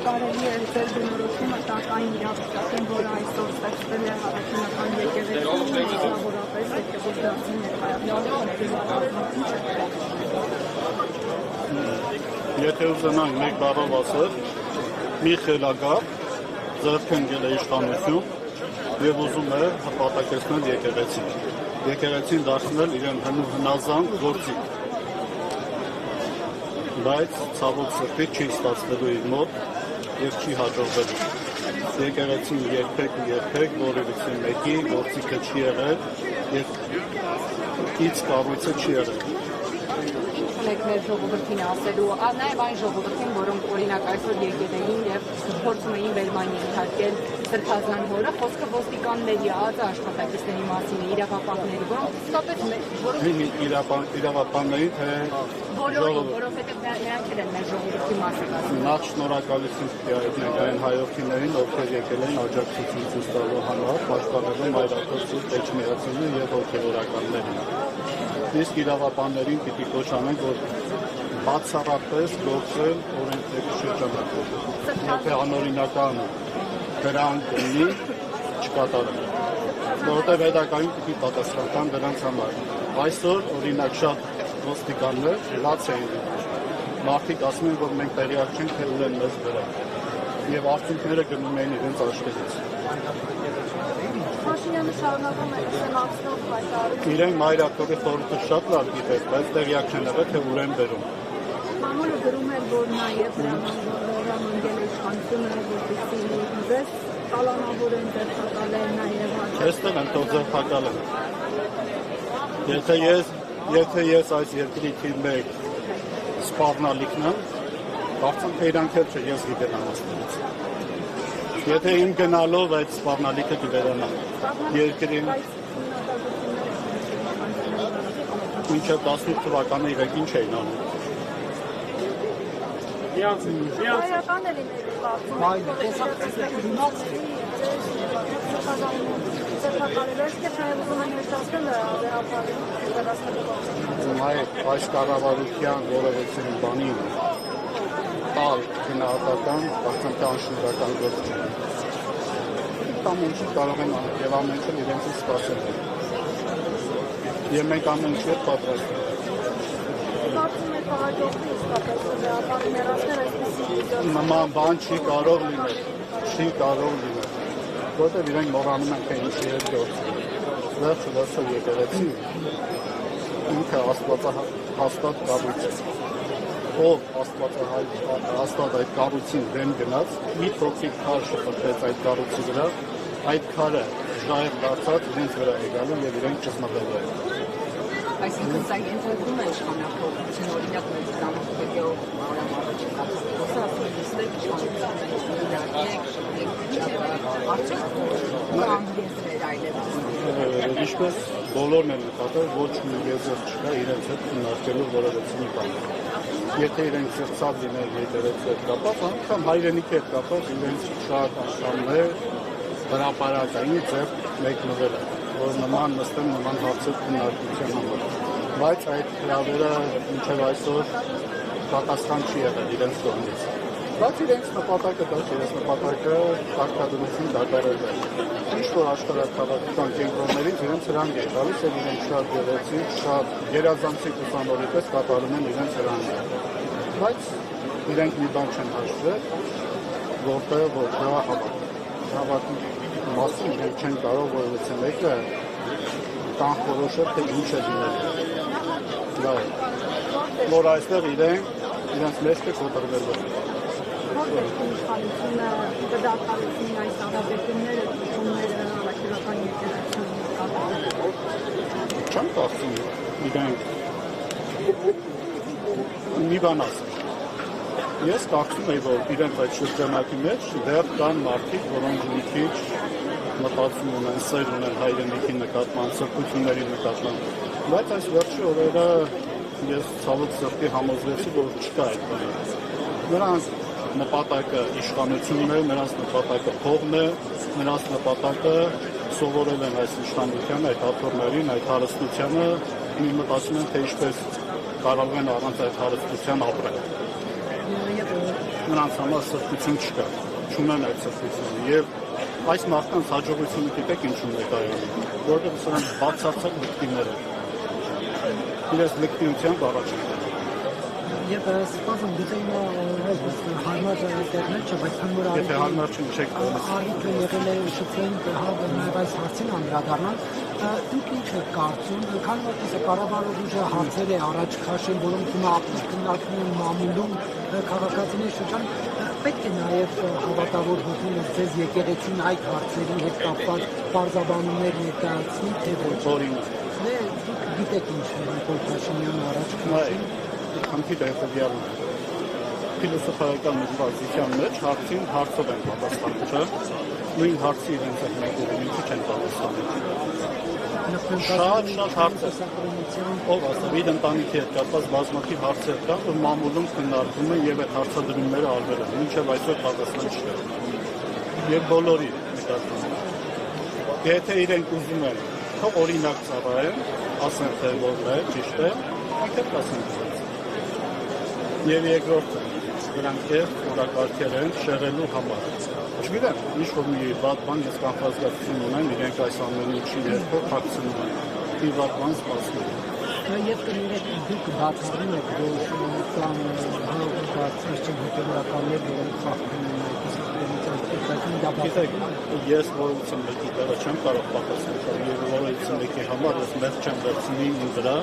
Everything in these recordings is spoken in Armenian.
կարելի է ձեր բնորոշումը տակային իրավիճակին, որը այսօր ստեղծվել է Հարությունական եկեղեցում, մասնավորապես եկեղեցի ներկայացնում։ Եթե ուզենանք մեկ բառով ասել, մի խելագար ձեռքընկել է իշխանություն եւ ուզում է հպատակեցնել եկեղեցին։ Եկեղեցին դարձնել իրեն հնազանդ գործիք։ Բայց ցավոք սրտի չի ստացվելու իր մոտ եւ չի հաջողվելու։ Եկեղեցին երբեք որևիցե մեկի գործիքը չի եղել եւ ինչ կառույցը չի եղել։ Մեկ մեր ժողովրդին ասելու, նաև այն ժողովրդին, որոնք օրինակ այսօր եկել էին եւ փորձում էին վերման ենթարկել Սրբազան հորը, խոսքը ոստիկանների, աշխատակիցների մասին է, իրավապահների, որոնք իսկապես իրավապահների թե բոլորին, որովհետեւ նրանք են մեր ժողովրդի մասը։ Նախ շնորհակալություն այն հայրենիներին, ովքեր եկել են աջակցություն ցույց տալու համար, պաշտպանելու Մայրաքաղաք Սուրբ Էջմիածնի եւ հոգեվորականներին։ Իսկ իրավապահներին պիտի կոչանենք, որ բացառապես գործել օրենքների շրջանակով։ Եթե անօրինական դրանք ունի, չկատարեն։ Որովհետև հետագայում պիտի պատասխանեն դրանց համար։ Այսօր օրինակ շատ ոստիկաններ լաց էին։ Մարդիկ ասում են, որ մենք տեղյակ չենք, թե ուր են մեզ դրել։ Եվ արդյունքները գնում են իրենց աշխարհից։ Փաշինյանը շարունակում է սենացնող հայտարարություն։ Իրենք Մայրաքաղաքի խորհուրդը շատ լավ գիտեն, բայց տեղյակ չեն եղել, թե ուր են բերում։ Մամուլը գրում էր, որ նաև հրամանվել է իշխանությունը, որպեսզի ձեզ կալանավորեն, ձերբակալեն նաև Այստեղ են թող ձերբակալեն։ Եթե ես այս երկրի թիվ 1 սպառնալիքն եմ, կարծեմ թե իրանք էլ չէ, ես գիտեմ ամասներից։ Եթե իմ գնալով այդ սպառնալիքը կվերանա երկրին մինչև 18 թվականը իրենք ինչ էին անում։ Հայական էլ իներ Այս կառավարության որևէ բանի տալ գնահատական, կարծեմ թե անշնորհական գործ չէ։ Ամեն ինչ կարող են անել եւ ամեն ինչ իրենց սպասել։ Եվ մենք ամեն ինչ պատրաստ ենք։ Կարծում եք հաջողվի իսկապես ապարներացնել այսպիսի նման բան չի կարող լինել, որտեղ իրենք մոռանում են թե ինչի հետ գործել։ Վերջը եկեղեցին ինքը աստվածահաստատ կառույց է։ Ով աստված այդ կառույցին դեմ գնաց, մի փոքրիկ քար շփոթվեց այդ կառույցի վրա, այդ քարը ժայռ դարձած իրենց վրա է գալու եւ իրենք ճզմտելու են։ Այսինքն սա ենթադրում է իշխանապողություն, օրինակ մեծ դամոկրատիով առաջին կապակցությամբ Ինչպես բոլորն են նկատել, ոչ մի եզր չկա իրենց հետ քննարկելու որևէ բան։ Եթե իրենք ծրծած լինեն եկեղեցու հետ կապված, անգամ հայրենիքի հետ կապված իրենց շատ անգամներ հրապարակային ձեռք մեկնվել են, որ նման նստեն նման հարցեր քննարկության համար։ Բայց այդ հրավերը մինչև այսօր պատասխան չի եղել իրենց կողմից։ Բայց իրենց նպատակը դա չէ, իրենց նպատակը կարգադրություն դադարել է։ Ինչ որ աշխարհաքաղաքական կենտրոններից իրենց հրանք է տալիս եւ իրենք շատ գեղեցիկ, շատ գերազանցիկ ուսանողիպես կատարում են իրենց հրանքը։ Բայց իրենք մի բան չեն հաշվել, որտեղ որ դա հավատի մասին իրենք չեն կարող որևէ մեկը կանխորոշել թե ինչ է լինելու։ Դա է։ Որ այստեղ իրենց մեջը կոտրվելու։ Որտեղ իշխանությունը կդադարեցնի այս առավելությունները, ծությունները Հարությունական եկեղեցու կապակցությամբ։ Չեմ կարծում իրենք մի բան ասեմ։ Ես կարծում եմ, որ իրենց այդ շրջանակի մեջ դեռ կան մարդիկ, որոնք մի քիչ մտածում ունեն, սեր ունեն հայրենիքի նկատմամբ, սրբությունների նկատմամբ։ Բայց այս վերջի օրերը ես ցավոք սրտի համոզվեցի, որ չկա այդ բանը։ Նրանց նպատակը իշխանությունն է, նրանց նպատակը փողն է, նրանց նպատակը սովորել են այս իշխանությանը, այդ աթոռներին, այդ հարստությանը, մտածում են, թե ինչպես կարող են առանց այդ հարստության ապրել։ նրանց համար սրբություն չկա, չունեն այդ սրբությունը եւ այս մարդկանց հաջողությունը գիտեք ինչու՞ն է կայանում, որովհետեւ սրանք բացարձակ լկտիներ են։ Իրենց լկտիությամբ առաջ են։ Եվ սպասում գիտեին հարմար տեղներ չէ, բայց քան որ Եթե հարմար չեք առիթը եղել է շփվեն նաև այս հարցին անդրադառնալ, դուք ինչ եք կարծում, քան որ Ղարաբաղի ուժը հարցեր է առաջ քաշել, որոնք հիմա քննարկվում են մամուլում քաղաքացիների շրջան, պետք է նաև հավատավոր հոգին ձեզ եկեղեցին այդ հարցերի հետ կապված բարձաբանումներ ներկայացնի, թե ոչ։ Օրինակ։ Դուք գիտեք ինչ Նիկոլ Փաշինյանը առաջ քաշել։ Խնդիրը հետևյալն է։ Փիլիսոփայական մտածության մեջ հարցին հարցով են պատասխանում, չէ՞։ Նույն հարցի իրենց հետ մեկը չեն պատասխանում։ Շատ հարցեր։ Ով ասա, իր ընտանիքի հետ կապված բազմաթիվ հարցեր կան, որ մամուլում քննարկվում են եւ այդ հարցադրումները արվել են, մինչեւ այսօր պատասխան չկա։ Եվ բոլորի նկատմամբ։ Եթե իրենք ուզում են, թող օրինակ ծառայեն, ասեն թե որն է, ճիշտ է, իհարկե ասեն։ Եվ երկրորդը, նրանք օրակարգեր են շեղելու համար։ Չգիտեմ, ինչ-որ մի վատ բան ես կանխազգացություն ունեմ, իրենք այս ամեն ինչի երկով հակցնում են, մի վատ բան սպասում են։ Եվ կներեք դուք բացառում եք, որ կան բարձր հոգեվորականներ, որոնք խախտում են Գիտեք, ես որից եմ մեկի տեղը չեմ կարող պատասխանել, եւ որից մեկի համար ես մեծ չեմ վերցնի ինձ վրա,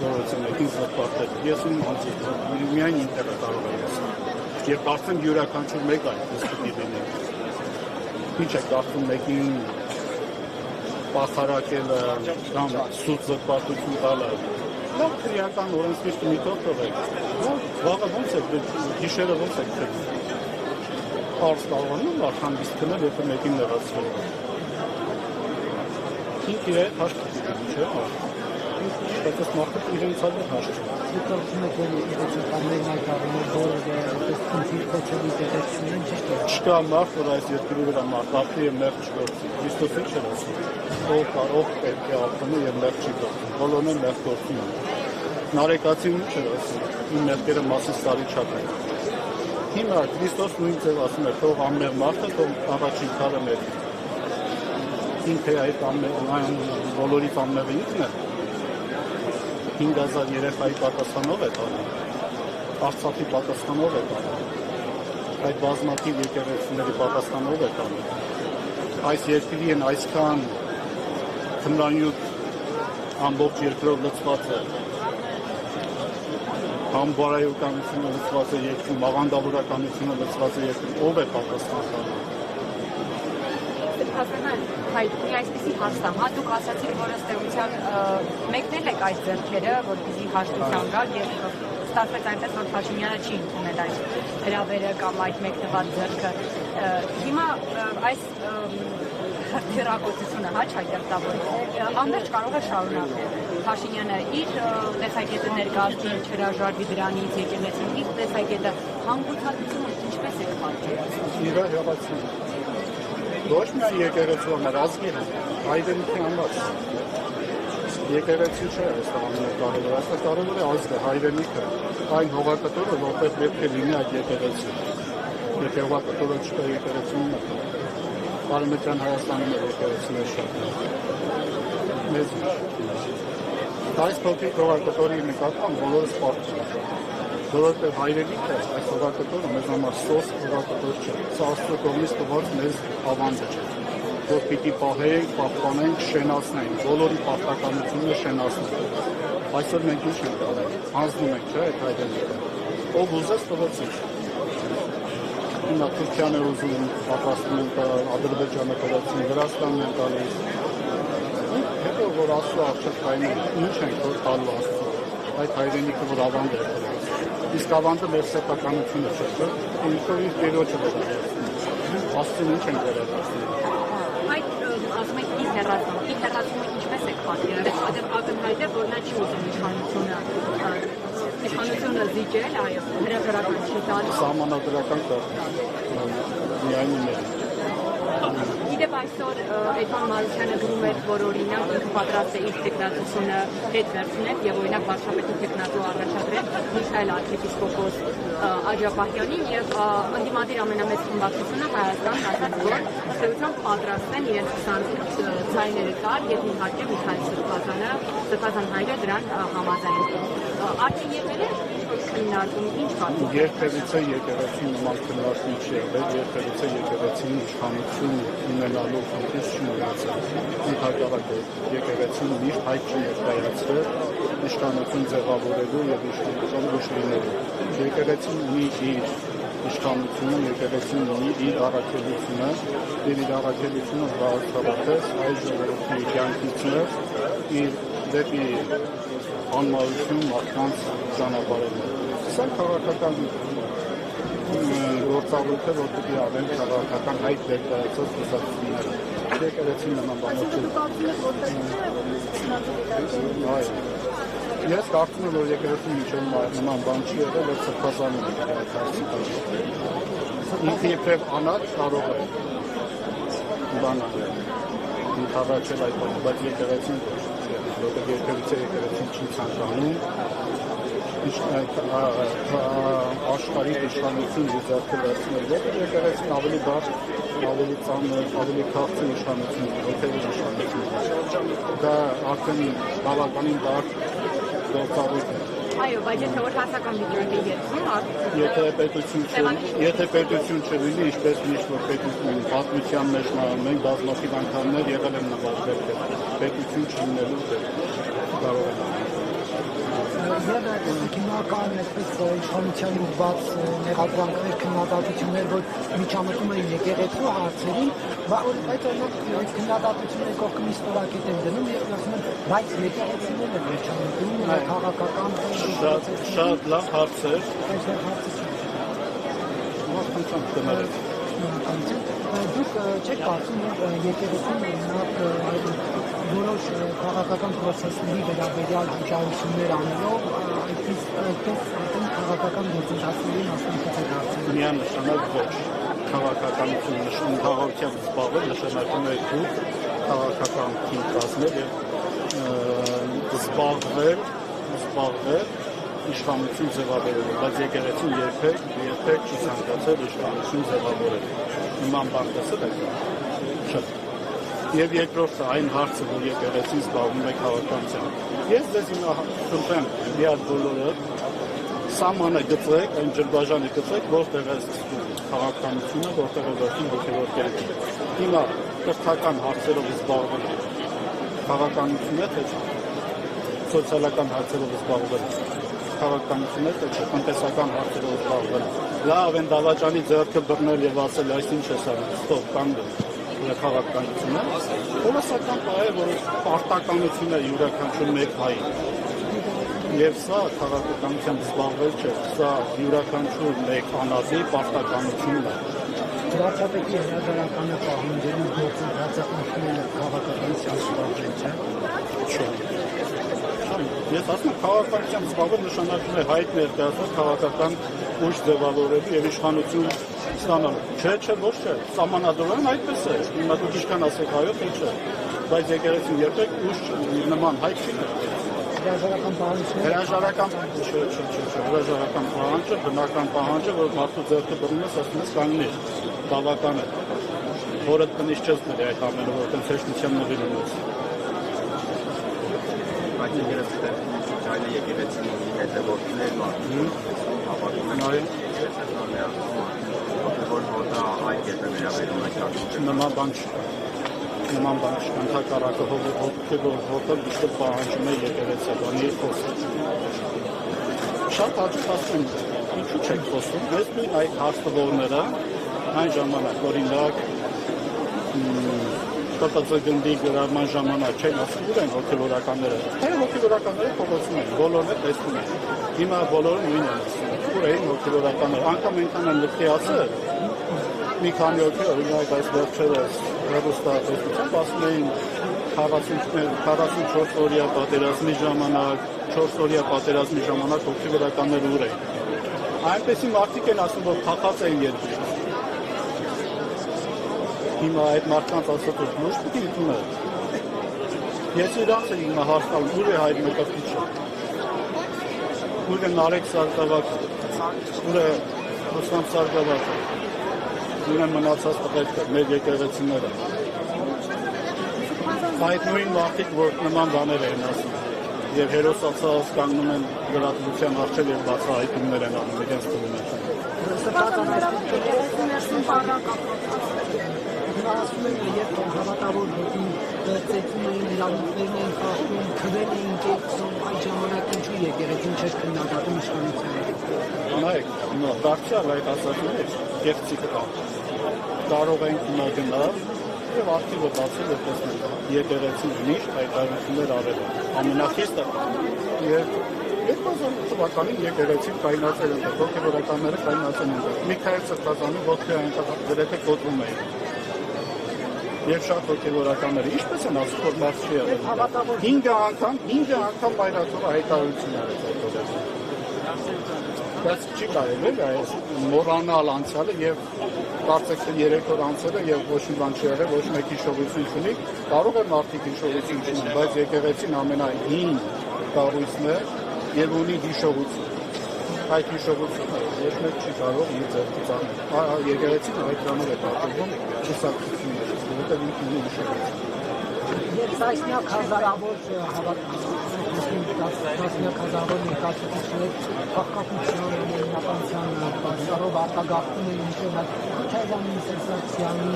որից մեկին զրպարտել։ Ես իմ անձից միայն ինտերը կարող եմ ասել։ Եվ արդեն յուրաքանչյուր մեկ այդպես պիտի լինի։ Ինչ է կարծում մեկին պախարակելը կամ սուտ զրպարտություն տալը։ Լավ քրեական օրենսգիրքը մի տող տվեք։ Վաղը ոնց է, գիշերը ոնց է քնում։ Արս կարողանում արխանգիստ քնել, եթե մեկին նեղացրել։ Ինք իր հետ հաշտ կտիգում, չէ՞։ Բայց այս մարդը իրենց այդ հաշտ չէ։ Դուք կարծում եք, որ իրականներն այդ առումով որևէ այդպես քննիր կոչելի տեղեկություն են, ճիշտ է։ Չկա մարդ, որ այս երկրի վրա մարտապի է մեղք չգործի։ Քրիստոսը չէր ասում։ Ով կարող պետք է ապրում եւ մեղք չի գործում։ Բոլորն են մեղք գործում են։ Նարեկացին չէր ասում։ Իմ մեղքերը մասից սարի չափ են։ Հիմա Քրիստոս նույն ձև ասում է, թող ամեն մարդը թող առաջին քարը մեր։ Ինքը այդ ամեն բոլորից ամենը ինքն է։ 5000 երեխայի պատասխանով է տալու։ Արցախի պատասխանով է տալու։ Այդ բազմաթիվ եկեղեցիների պատասխանով է տալու։ Այս երկրի են այսքան թմրանյութ ամբողջ երկրով լցված է։ Համբարայականությունը լցված է երկրում, մաղանդավորականությունը լցված է երկրում, ով է պատասխան տալու։ Հայտնի այսպիսի հարցամ, դուք ասացիք, որ ըստ էության մեկնել եք այդ ձեռքերը, որպեսզի հաշտության գալ եւ ստացվեց այնպես, որ Փաշինյանը չի ընդունել այդ հրավերը կամ այդ մեկնված ձեռքը։ Հիմա այս հրթիռակոծությունը չայտարտավոր ամբողջ կարող է շարունակել։ Փաշինյանը իր տեսակետը ներկայացնի, չհրաժարվի դրանից, եկեղեցին իր տեսակետը, հանգուցալուծումը ինչպես է պատկերացնում։ Իրա հեղացում։ Ոչ միայն եկեղեցու համար, ազգի հայրենիքի համար։ Եկեղեցին չէ այս ամենակարևորը, այս կարևոր է ազգը, հայրենիքը, այն հողակտորը, որտեղ պետք է լինի այդ եկեղեցին։ Եթե հողակտորը չկա եկեղեցին, Արևմտյան Հայաստանում է եկեղեցիներ շատ։ Մեծ այս փոքրիկ հողակտորի նկատմամբ բոլորը սպարտում են։ Որովհետև հայրենիքը այս հողակտորը մեզ համար սոս հողակտոր չէ։ Սա Աստծո կողմից տված մեզ ավանդը չէ, որ պիտի պահենք, պահպանենք, շենացնենք, բոլորի պարտականությունը շենացնենք։ Այսօր մենք ինչ ենք անում, հանձնում ենք, չէ՞, այդ հայրենիքը։ Ով ուզես տվեցիք։ Հիմա Թուրքիան է ուզում, պատրաստում են Ադրբեջանը կրացին, Վրաստանն են տալիս։ Հետո որ Աստծո առջև կայնեն, ինչ ենք որ տալու Աստծո։ Այդ հայրենիքը որ ավանդ է տալիս։ Իսկ ավանդը մեր սեփականությունը չէ, չէ՞։ Ինքնով իր տերոջը վերադարձնում։ Աստծուն ինչ են վերադարձնում։ Այդ ասում եք իր հեռացումը ինչպես եք պատկերացնում, որտեղ ակնհայտ է, որ նա չի ուզում իշխանությունը զիջել, այո, հրաժարական չի տալու։ Սահմանադրական կարգ միայն մեր Գիտեք այսօր Էդման Մարությանը գրում էր, որ օրինակ ինքը պատրաստ է իր տեխնատությունը հետ վերցնել եւ օրինակ վարչապետի տեխնատու առաջադրել Միքայել arczepiskopos Աջապահյանին եւ ընդդիմադիր ամենամեծ խմբակցությունը Հայաստանն ասաց, որ ըստ պատրաստ են իրենց 20 ձայները տալ եւ իհարկե Միքայել Սրբազան հայրը դրան համաձայնեցին։ Արդեն եղել է քննարկում ինչ կազմում։ Երբևիցե եկեղեցին նման քննարկում չի եղել, երբևիցե եկեղեցին իշխանություն ունենալու խնդիր չունեցավ։ Ընդհակառակը եկեղեցին միշտ հայտ չի ներկայացրել իշխանություն ձևավորելու եւ իշխանության գույշ լինելու։ Եկեղեցին ունի իր իշխանությունը, եկեղեցին ունի իր առաքելությունը, իր առաքելությունը բացառապես այլ ժողովրդի կյանքից իր դեպի անմարություն մարդկանց ճանապարհը։ Սա քաղաքական գործառույթ է, որ պետք է անեն քաղաքական հայտ ներկայացած կուսակցությունները։ Եկեղեցին նման բաներ չի։ Ես կարծում եմ, որ եկեղեցին միջև նման բան չի եղել, որ սրբազանում է հայտարարել։ Ինքը իբրև անած կարող է բան անել, ընդառաջել այդ բանը, բայց եկեղեցին ոչ, որտեղ երբևիցե եկեղեցին չի ցանկանում աշխարհի իշխանություն ձեռքը վերցնել, որտեղ եկեղեցին ավելի բարդ, ավելի ծանր, ավելի քաղցր իշխանություն է, ոգևոր իշխանություն։ Դա արդեն բավականին բարդ գործառույթ է։ Այո, բայց եթե որ հասական վիճակի երկրում Եթե պետություն չլինի, ինչպես միշտ որ պետություն պատմության մեջ մենք բազմաթիվ անգամներ եղել են նվազվել պետություն չլինելու կարող են Եվ քիմիական այսպես իշխանության ուղղված մեղադրանքներ, քննադատություններ, որ միջամտում էին եկեղեցու հարցերին, այդ օրինակ քննադատությունների կողքին ստորակետ են դնում եւ ասում են, բայց եկեղեցիները վերջամտում քաղաքական շատ լավ հարց է։ Դուք չեք կարծում, որ եկեղեցին որոշ քաղաքական պրոցեսների վերաբերյալ վճարություններ անելով այդպես քաղաքական գործընթացների մասնակից է դարձել։ Միանշանակ ոչ քաղաքականություն նշանակությամբ զբաղվել նշանակում է դուք քաղաքական թիմ կազմել եւ զբաղվել իշխանություն ձևավորելու, բայց եկեղեցին երբեք չի ցանկացել իշխանություն ձևավորել։ Նման բան տեսել եք։ Շատ։ Եվ երկրորդը այն հարցը, որ եկեղեցին զբաղվում է քաղաքականությամբ։ Ես ձեզ խնդրեմ, միած բոլորը սահմանը գծեք, այն ջրբաժանը գծեք, որտեղ է քաղաքականությունը, որտեղ է վերջին հոգևոր կյանքը։ Հիմա կրթական հարցերով զբաղվել քաղաքականություն է, թե չէ։ Սոցիալական հարցերով զբաղվել քաղաքականություն է, թե չէ, տնտեսական հարցերով զբաղվել։ Լավ են դավաճանի ձեռքը բռնել եւ ասել, այս ինչ է սա, ստոպ կանգնեք։ Քաղաքականությունը, որսական պահ է, որ պարտականություն է յուրաքանչյուր մեկ հայի։ Եվ սա քաղաքականությամբ զբաղվել չէ, սա յուրաքանչյուր մեկ անձի պարտականությունն է։ Վարչապետի հրաժարականը պահանջելու գործընթացը ընդունել քաղաքականությամբ զբաղվել չէ։ Չէ։ Ես ասում եմ, քաղաքականությամբ զբաղվել նշանակում է հայտ ներկայացնել քաղաքական ուժ ձևավորելու եւ իշխանություն ստանալու։ Չէ, ոչ չէ, սահմանադրական այդպես է։ Հիմա դուք ինչքան ասեք այո, թե չէ։ Բայց եկեղեցին երբեք ուժ նման հայտ չի տվել։ Հրաժարական պահանջները։ Հրաժարական պահանջը, բնական պահանջը, որ մարդու ձեռքը բռնես, ասում ես կանգնի, բավական է։ Որը տնից չես ների այդ ամենը, որ տենց հեշտությամբ նվիրում ես։ Բայց եկեղեցին այլ եկեղեցին հետևորդներ մարդու հավատում են որ դա այդ կետը վերաբերում է ճարտարապետին։ Նման բան չի, ընդհակառակը հոգևոր դիստը պահանջում է եկեղեցաբանի խոսքը։ Շատ հաճախացում ինչու չեք խոսում, մեզ նույն այդ հարցավորները այն ժամանակ, օրինակ ԿՊՑ գնդի գրառման ժամանակ չեն ասում, ուր են հոգևորականները։ Թե հոգևորականները փողոցում են, բոլորն է տեսնում են։ Հիմա բոլորը նույնն են ասում, ուր են հոգևորականները։ Անկամ այնքան են լրտի ասել, մի քանի օր օրինակ այս վերջերս հեռուստատեսությամբ ասում էին 44 օրյա պատերազմի ժամանակ հոգևորականները ուր են։ Այնպեսի մարդիկ են ասում, որ փախած են երկրից։ հիմա այդ մարդկանց ասածը դուրս պիտի ընդունել։ Ես իրանց եմ հիմա հարցնում, ուր է Հայկ Մկրտիչը, ուր է Նարեկ Սարգսակը, ուր է Ռուստամ Սարգսակը, ուր են մնացած տղերքը, մեր եկեղեցիները։ Այդ նույն մարդիկ, որ նման բաներ են ասում, եւ հերոսացած կանգնում են լրատվության առջև եւ բացահայտումներ են անում իրենց թվում են։ Ասում են, երբ հավատավոր հոգին ծեծում էին, լավություններն էին խախտում, քվել էին կեցում, այդ ժամանակ ինչու եկեղեցին չէր քննադատում իշխանությանը։ Նայեք, դարձյալ այդ ասածներից գեղեցիկ կա։ Կարող ենք հիմա գնալ եւ արխիվը բացել եւ տեսնել եկեղեցին միշտ հայտարարություններ արել է։ Ամենախիստը եւ 2000 թվականին եկեղեցին կայունացել են, հոգեվորականները կայունացել են։ Միքայել Սրբազանի ոտքի այնտեղ գրեթե կոտրում էին։ Եվ շատ հոգեվորականները ինչպես են ասում, որ մարդ չի եղել։ 5 անգամ բայրակով հայտարարություն արեց այդ օրերին։ Բայց չի կարելի այս մոռանալ անցյալը եւ կարծեք թե 3 օր անցել է եւ ոչ մի բան չի եղել, ոչ մեկի հիշողություն չունի, կարող է մարդիկ հիշողություն չունեն, բայց եկեղեցին ամենահին կառույցն է եւ ունի հիշողություն։ Այդ հիշողությունը ոչ մեկ չի կարող իր ձեռքից անել։ Եկեղեցին այդ բաներ է պատկերվում հուսակցությունները, որովհետեւ ինքն ունի հիշողություն։ Եվ տասնյակ հազարավոր տասնյակ հազարավոր ներկայացուցիչներ հաղթակության ամենականության պատճառով արտագաղթում են մինչև Քոչարյանի Սերսակցյանի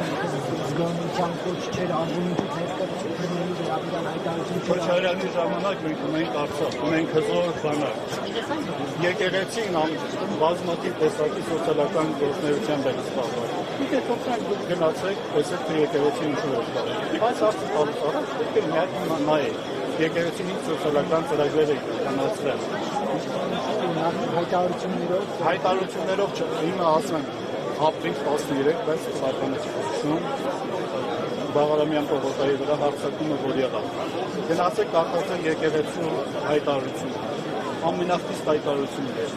զգոնության կոչ չեր արժունիքից հետքրների վերաբերյալ հայտարարություն չեր Քոչարյանի ժամանակ մենք ունենք Արցախ, ունենք հզոր բանակ։ Եկեղեցին բազմաթիվ տեսակի սոցիալական գործունեությամբ է զբաղված։ Եթե թողնենք գնացեք, տեսեք թե եկեղեցին ինչու է զբաղվում։ Այս հարցը առաջ պետք է միայն նայեք։ Եկեղեցին ինչ սոցիալական ծրագրեր է կանացրել։ Հայտարարություններով չէ, հիմա ասում են ապրիլ 13, բայց թվականը չկշում Բաղարամյան պողոտայի վրա հարձակումը որ եղավ։ Գնացեք կարդացեք եկեղեցու հայտարարությունը։ Ամենախիստ հայտարարությունն է։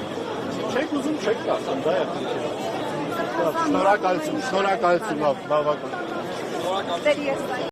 Չեք ուզում, չեք կարդում, դա է խնդիրը։ Շնորհակալություն, բավական։